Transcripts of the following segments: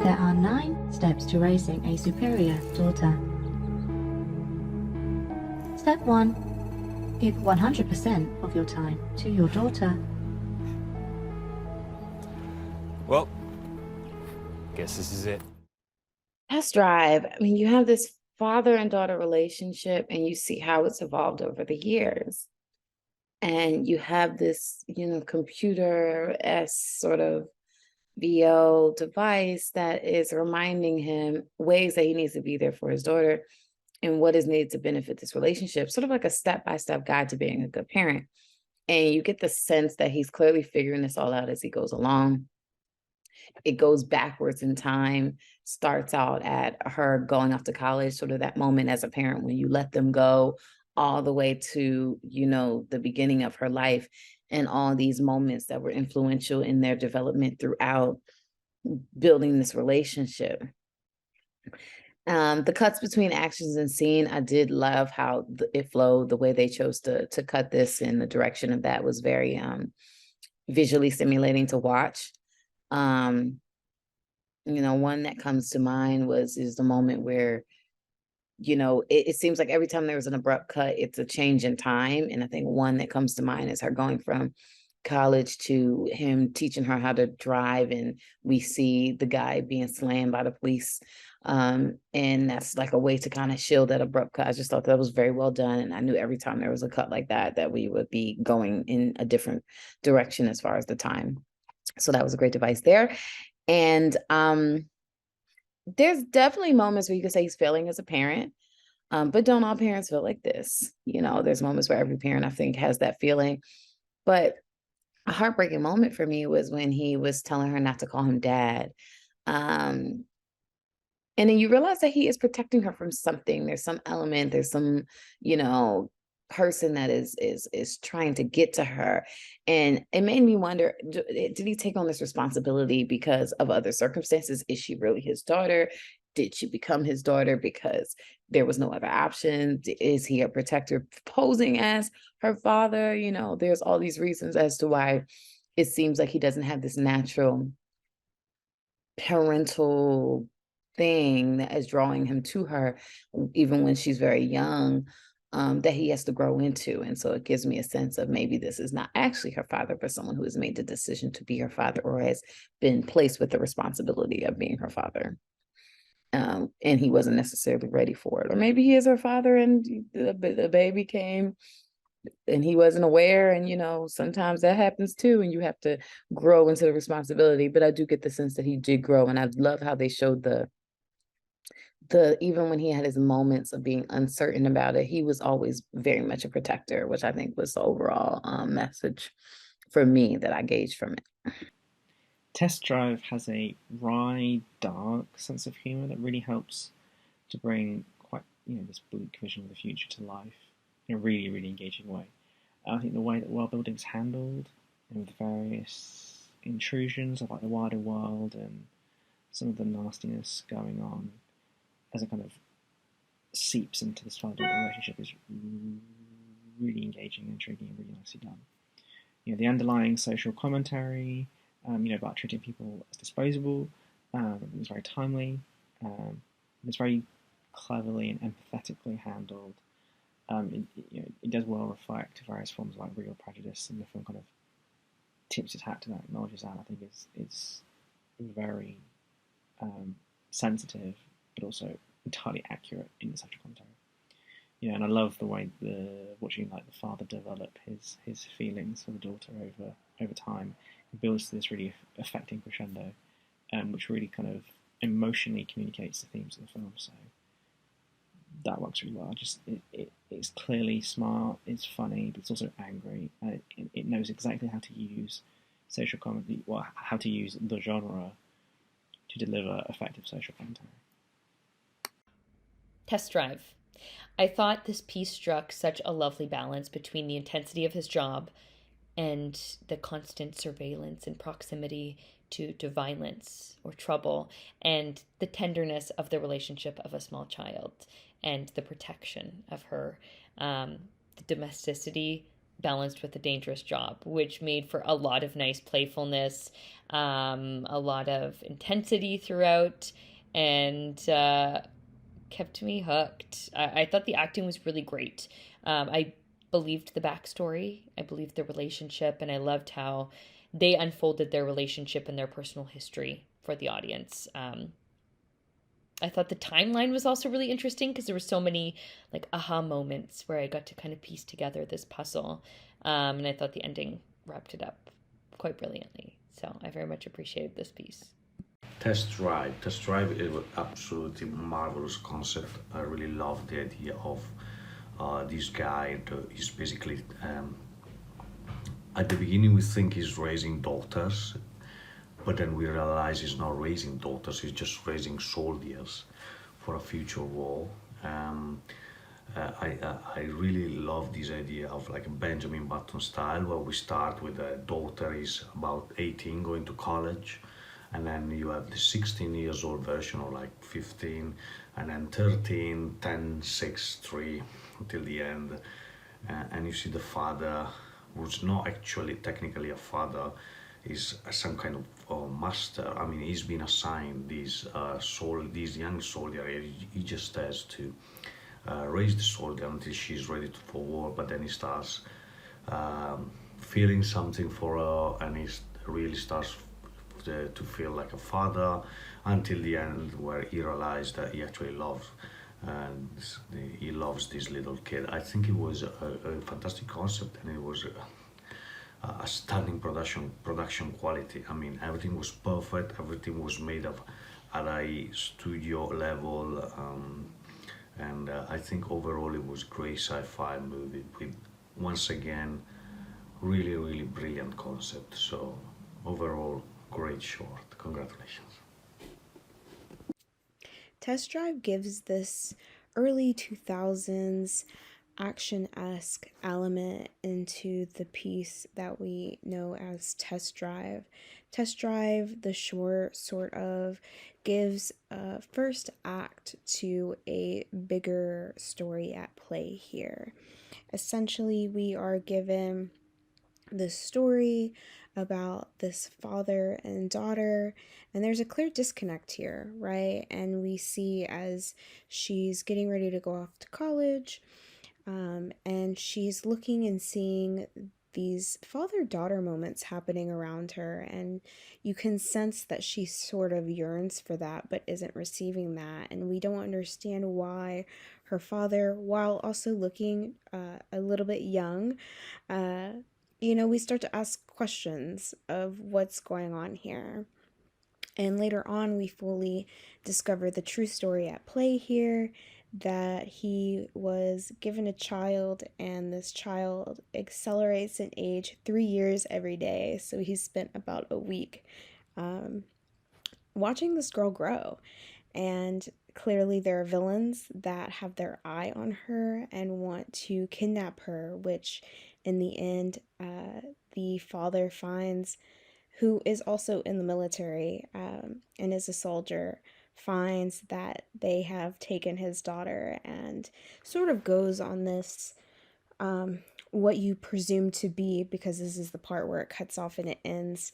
There are 9 steps to raising a superior daughter. Step 1. Give 100% of your time to your daughter. Well, guess this is it. Test drive. I mean, you have this father and daughter relationship, and you see how it's evolved over the years. And you have this, computer-esque sort of VO device that is reminding him ways that he needs to be there for his daughter and what is needed to benefit this relationship, sort of like a step-by-step guide to being a good parent. And you get the sense that he's clearly figuring this all out as he goes along. It goes backwards in time, starts out at her going off to college, sort of that moment as a parent when you let them go, all the way to, the beginning of her life and all these moments that were influential in their development throughout building this relationship. The cuts between actions and scene, I did love how it flowed. The way they chose to cut this in the direction of that was very visually stimulating to watch. One that comes to mind is the moment where, it seems like every time there was an abrupt cut, it's a change in time. And I think one that comes to mind is her going from college to him teaching her how to drive. And we see the guy being slammed by the police. And that's like a way to kind of shield that abrupt cut. I just thought that was very well done. And I knew every time there was a cut like that we would be going in a different direction as far as the time. So that was a great device there. And there's definitely moments where you could say he's failing as a parent, but don't all parents feel like this? There's moments where every parent, I think, has that feeling. But a heartbreaking moment for me was when he was telling her not to call him dad. And then you realize that he is protecting her from something. There's some element, there's some, person that is trying to get to her. And it made me wonder, did he take on this responsibility because of other circumstances? Is she really his daughter? Did she become his daughter because there was no other option? Is he a protector posing as her father? There's all these reasons as to why it seems like he doesn't have this natural parental thing that is drawing him to her, even when she's very young. That he has to grow into. And so it gives me a sense of maybe this is not actually her father, but someone who has made the decision to be her father or has been placed with the responsibility of being her father. And he wasn't necessarily ready for it. Or maybe he is her father and the baby came and he wasn't aware. And, sometimes that happens too. And you have to grow into the responsibility. But I do get the sense that he did grow. And I love how they showed the even when he had his moments of being uncertain about it, he was always very much a protector, which I think was the overall message for me that I gauged from it. Test Drive has a wry, dark sense of humor that really helps to bring quite, this bleak vision of the future to life in a really, really engaging way. I think the way that world building is handled, with various intrusions of like the wider world and some of the nastiness going on as it kind of seeps into this father-daughter relationship is really engaging, intriguing, and really nicely done. The underlying social commentary, about treating people as disposable, is very timely. It's very cleverly and empathetically handled. It does well reflect various forms of like real prejudice, and the film kind of tips its hat to that, acknowledges that. I think it's very sensitive, but also entirely accurate in the social commentary. And I love the way watching like the father develop his feelings for the daughter over time. It builds to this really affecting crescendo, which really kind of emotionally communicates the themes of the film. So that works really well. It's clearly smart, it's funny, but it's also angry. It knows exactly how to use social comedy, how to use the genre to deliver effective social commentary. Test Drive. I thought this piece struck such a lovely balance between the intensity of his job and the constant surveillance and proximity to violence or trouble, and the tenderness of the relationship of a small child and the protection of her, the domesticity balanced with a dangerous job, which made for a lot of nice playfulness, a lot of intensity throughout, and kept me hooked. I thought the acting was really great. I believed the backstory, I believed the relationship, and I loved how they unfolded their relationship and their personal history for the audience. I thought the timeline was also really interesting because there were so many like aha moments where I got to kind of piece together this puzzle. And I thought the ending wrapped it up quite brilliantly. So I very much appreciated this piece. Test Drive. Test Drive is an absolutely marvelous concept. I really love the idea of this guy. He's basically, at the beginning we think he's raising daughters, but then we realize he's not raising daughters, he's just raising soldiers for a future war. I really love this idea of like a Benjamin Button style, where we start with a daughter is about 18 going to college, and then you have the 16 years old version, or like 15, and then 13, 10, 6, 3 until the end. And you see the father, who's not actually technically a father, is some kind of master. I mean, he's been assigned these young soldier. He just has to raise the soldier until she's ready for war, but then he starts feeling something for her, and he really starts to feel like a father, until the end where he realized that he actually loves he loves this little kid. I think it was a fantastic concept, and it was a stunning production quality. I mean, everything was perfect, everything was made of at a studio level, and I think overall it was a great sci-fi movie with, once again, really brilliant concept. So overall, great short. Congratulations. Test Drive gives this early 2000s action-esque element into the piece that we know as Test Drive. Test Drive, the short, sort of gives a first act to a bigger story at play here. Essentially, we are given the story about this father and daughter, and there's a clear disconnect here, right? And we see as she's getting ready to go off to college, and she's looking and seeing these father-daughter moments happening around her, and you can sense that she sort of yearns for that but isn't receiving that, and we don't understand why her father, while also looking a little bit young, we start to ask questions of what's going on here. And later on, we fully discover the true story at play here, that he was given a child, and this child accelerates in age 3 years every day. So he spent about a week watching this girl grow. And clearly there are villains that have their eye on her and want to kidnap her, which in the end, the father finds, who is also in the military and is a soldier, finds that they have taken his daughter, and sort of goes on this what you presume to be, because this is the part where it cuts off and it ends,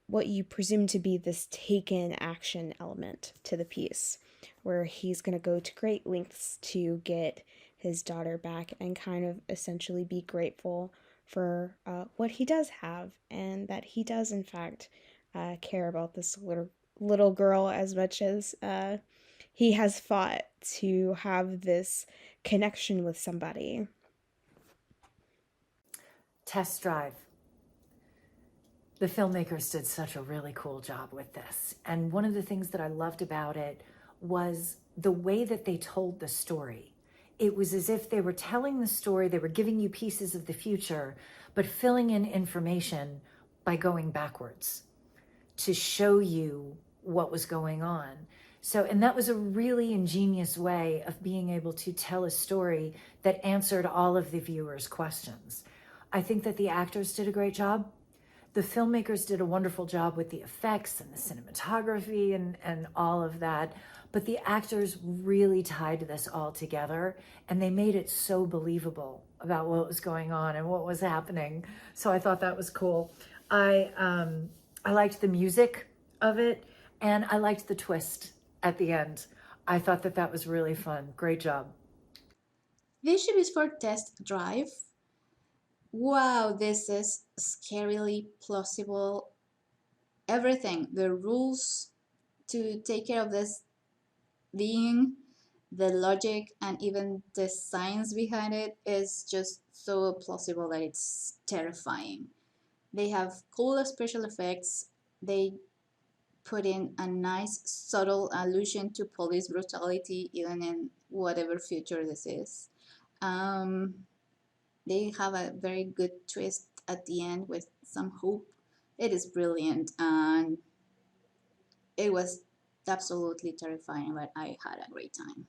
what you presume to be this taken action element to the piece, where he's going to go to great lengths to get his daughter back and kind of essentially be grateful for what he does have, and that he does in fact care about this little girl as much as he has fought to have this connection with somebody. Test Drive. The filmmakers did such a really cool job with this. And one of the things that I loved about it was the way that they told the story. It was as if they were telling the story, they were giving you pieces of the future, but filling in information by going backwards to show you what was going on. So, and that was a really ingenious way of being able to tell a story that answered all of the viewers' questions. I think that the actors did a great job. the filmmakers did a wonderful job with the effects and the cinematography and all of that. But the actors really tied this all together, and they made it so believable about what was going on and what was happening. So I thought that was cool. I liked the music of it, and I liked the twist at the end. I thought that that was really fun. Great job. This ship is for test drive. Wow, this is scarily plausible. Everything, the rules to take care of this being, the logic, and even the science behind it is just so plausible that it's terrifying. They have cool special effects. They put in a nice subtle allusion to police brutality even in whatever future this is. They have a very good twist at the end with some hope. It is brilliant, and it was absolutely terrifying, but I had a great time.